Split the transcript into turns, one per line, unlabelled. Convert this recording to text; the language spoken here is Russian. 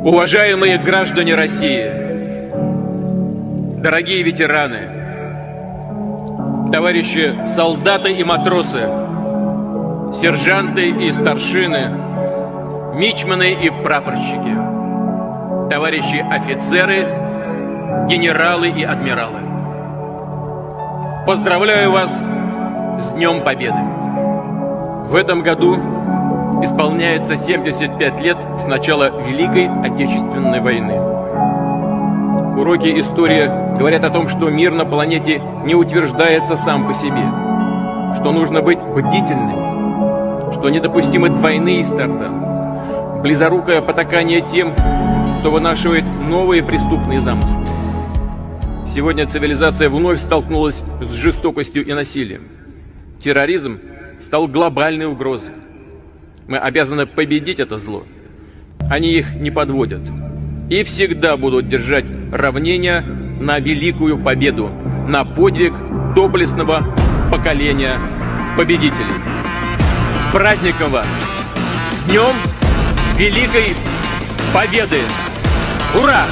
Уважаемые граждане России, дорогие ветераны, товарищи солдаты и матросы, сержанты и старшины, мичманы и прапорщики, товарищи офицеры, генералы и адмиралы. Поздравляю вас с Днем Победы! В этом году исполняется 75 лет с начала Великой Отечественной войны. Уроки истории говорят о том, что мир на планете не утверждается сам по себе, что нужно быть бдительным, что недопустимы двойные стандарты, близорукое потакание тем, кто вынашивает новые преступные замыслы. Сегодня цивилизация вновь столкнулась с жестокостью и насилием. Терроризм стал глобальной угрозой. Мы обязаны победить это зло. Они их не подводят и всегда будут держать равнение на великую победу, на подвиг доблестного поколения победителей. С праздником вас! С Днем Великой Победы! Ура!